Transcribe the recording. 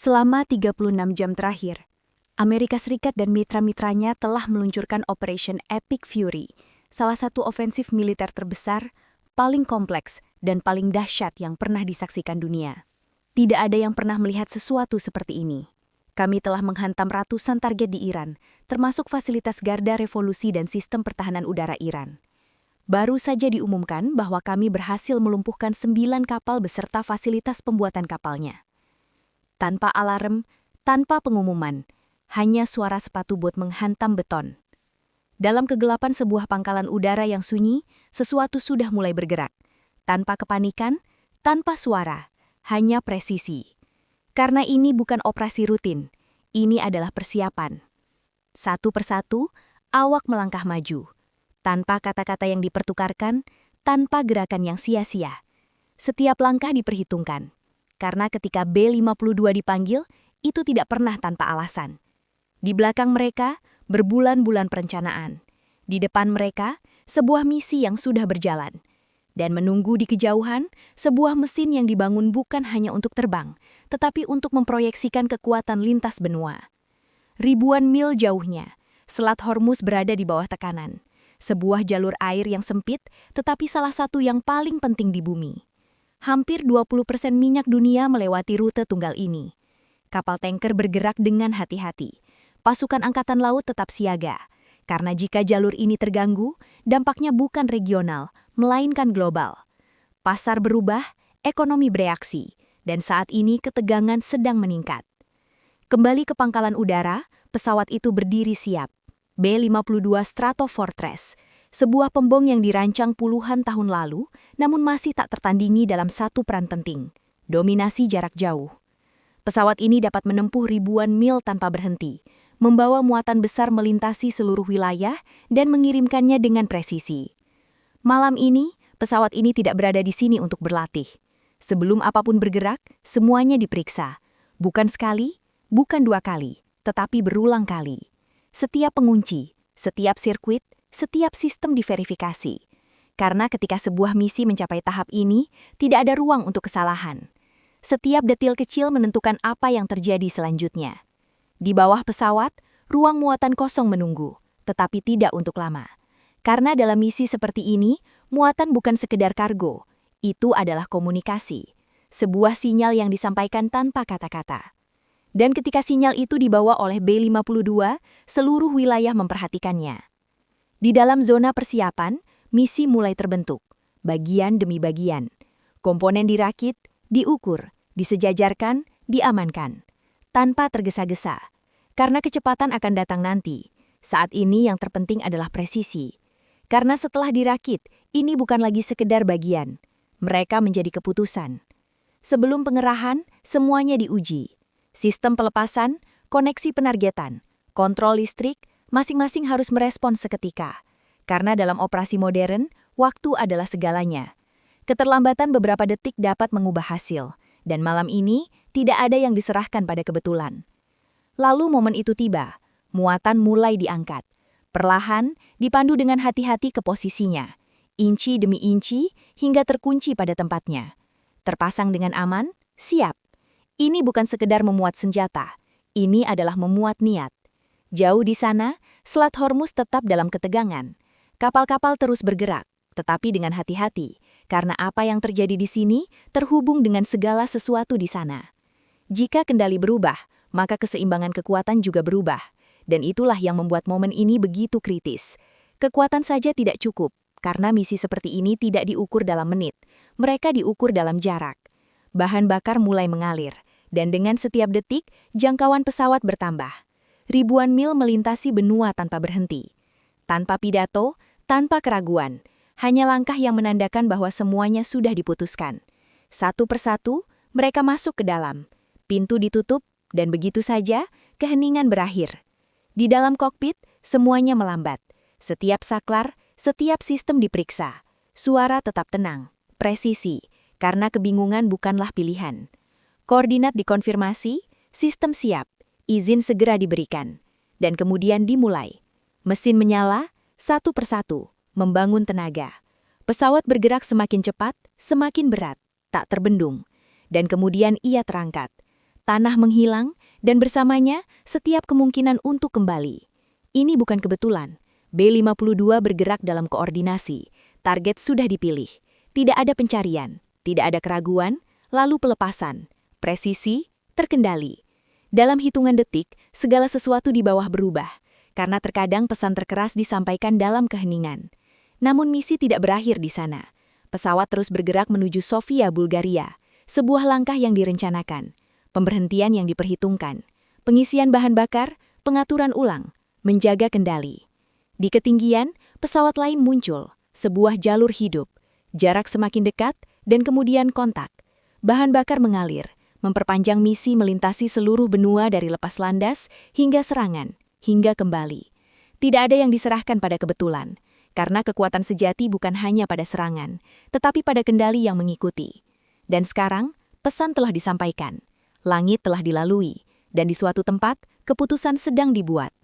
Selama 36 jam terakhir, Amerika Serikat dan mitra-mitranya telah meluncurkan Operation Epic Fury, salah satu ofensif militer terbesar, paling kompleks, dan paling dahsyat yang pernah disaksikan dunia. Tidak ada yang pernah melihat sesuatu seperti ini. Kami telah menghantam ratusan target di Iran, termasuk fasilitas garda revolusi dan sistem pertahanan udara Iran. Baru saja diumumkan bahwa kami berhasil melumpuhkan 9 kapal beserta fasilitas pembuatan kapalnya. Tanpa alarm, tanpa pengumuman, hanya suara sepatu bot menghantam beton. Dalam kegelapan sebuah pangkalan udara yang sunyi, sesuatu sudah mulai bergerak. Tanpa kepanikan, tanpa suara, hanya presisi. Karena ini bukan operasi rutin, ini adalah persiapan. Satu persatu, awak melangkah maju. Tanpa kata-kata yang dipertukarkan, tanpa gerakan yang sia-sia. Setiap langkah diperhitungkan. Karena ketika B-52 dipanggil, itu tidak pernah tanpa alasan. Di belakang mereka, berbulan-bulan perencanaan. Di depan mereka, sebuah misi yang sudah berjalan. Dan menunggu di kejauhan, sebuah mesin yang dibangun bukan hanya untuk terbang, tetapi untuk memproyeksikan kekuatan lintas benua. Ribuan mil jauhnya, Selat Hormuz berada di bawah tekanan. Sebuah jalur air yang sempit, tetapi salah satu yang paling penting di bumi. Hampir 20% minyak dunia melewati rute tunggal ini. Kapal tanker bergerak dengan hati-hati. Pasukan angkatan laut tetap siaga. Karena jika jalur ini terganggu, dampaknya bukan regional, melainkan global. Pasar berubah, ekonomi bereaksi, dan saat ini ketegangan sedang meningkat. Kembali ke pangkalan udara, pesawat itu berdiri siap. B-52 Stratofortress, sebuah pembom yang dirancang puluhan tahun lalu, namun masih tak tertandingi dalam satu peran penting, dominasi jarak jauh. Pesawat ini dapat menempuh ribuan mil tanpa berhenti, membawa muatan besar melintasi seluruh wilayah dan mengirimkannya dengan presisi. Malam ini, pesawat ini tidak berada di sini untuk berlatih. Sebelum apapun bergerak, semuanya diperiksa. Bukan sekali, bukan 2 kali, tetapi berulang kali. Setiap pengunci, setiap sirkuit, setiap sistem diverifikasi. Karena ketika sebuah misi mencapai tahap ini, tidak ada ruang untuk kesalahan. Setiap detil kecil menentukan apa yang terjadi selanjutnya. Di bawah pesawat, ruang muatan kosong menunggu, tetapi tidak untuk lama. Karena dalam misi seperti ini, muatan bukan sekedar kargo, itu adalah komunikasi. Sebuah sinyal yang disampaikan tanpa kata-kata. Dan ketika sinyal itu dibawa oleh B-52, seluruh wilayah memperhatikannya. Di dalam zona persiapan, misi mulai terbentuk, bagian demi bagian. Komponen dirakit, diukur, disejajarkan, diamankan. Tanpa tergesa-gesa. Karena kecepatan akan datang nanti. Saat ini yang terpenting adalah presisi. Karena setelah dirakit, ini bukan lagi sekedar bagian. Mereka menjadi keputusan. Sebelum pengerahan, semuanya diuji. Sistem pelepasan, koneksi penargetan, kontrol listrik, masing-masing harus merespons seketika. Karena dalam operasi modern, waktu adalah segalanya. Keterlambatan beberapa detik dapat mengubah hasil, dan malam ini tidak ada yang diserahkan pada kebetulan. Lalu momen itu tiba, muatan mulai diangkat. Perlahan, dipandu dengan hati-hati ke posisinya, inci demi inci hingga terkunci pada tempatnya. Terpasang dengan aman, siap. Ini bukan sekedar memuat senjata, ini adalah memuat niat. Jauh di sana, Selat Hormuz tetap dalam ketegangan. Kapal-kapal terus bergerak, tetapi dengan hati-hati, karena apa yang terjadi di sini terhubung dengan segala sesuatu di sana. Jika kendali berubah, maka keseimbangan kekuatan juga berubah, dan itulah yang membuat momen ini begitu kritis. Kekuatan saja tidak cukup, karena misi seperti ini tidak diukur dalam menit, mereka diukur dalam jarak. Bahan bakar mulai mengalir, dan dengan setiap detik, jangkauan pesawat bertambah. Ribuan mil melintasi benua tanpa berhenti. Tanpa pidato, tanpa keraguan, hanya langkah yang menandakan bahwa semuanya sudah diputuskan. Satu persatu, mereka masuk ke dalam. Pintu ditutup, dan begitu saja, keheningan berakhir. Di dalam kokpit, semuanya melambat. Setiap saklar, setiap sistem diperiksa. Suara tetap tenang, presisi. Karena kebingungan bukanlah pilihan. Koordinat dikonfirmasi, sistem siap, izin segera diberikan. Dan kemudian dimulai. Mesin menyala, satu persatu, membangun tenaga. Pesawat bergerak semakin cepat, semakin berat, tak terbendung. Dan kemudian ia terangkat. tanah menghilang, dan bersamanya setiap kemungkinan untuk kembali. Ini bukan kebetulan. B-52 bergerak dalam koordinasi. Target sudah dipilih. Tidak ada pencarian, tidak ada keraguan, lalu pelepasan. Presisi, terkendali. Dalam hitungan detik, segala sesuatu di bawah berubah. Karena terkadang pesan terkeras disampaikan dalam keheningan. Namun misi tidak berakhir di sana. Pesawat terus bergerak menuju Sofia, Bulgaria. Sebuah langkah yang direncanakan. Pemberhentian yang diperhitungkan. Pengisian bahan bakar, pengaturan ulang, menjaga kendali. Di ketinggian, pesawat lain muncul. Sebuah jalur hidup. Jarak semakin dekat, dan kemudian kontak. Bahan bakar mengalir, memperpanjang misi melintasi seluruh benua dari lepas landas hingga serangan, hingga kembali. Tidak ada yang diserahkan pada kebetulan, karena kekuatan sejati bukan hanya pada serangan, tetapi pada kendali yang mengikuti. Dan sekarang, pesan telah disampaikan, langit telah dilalui, dan di suatu tempat, keputusan sedang dibuat.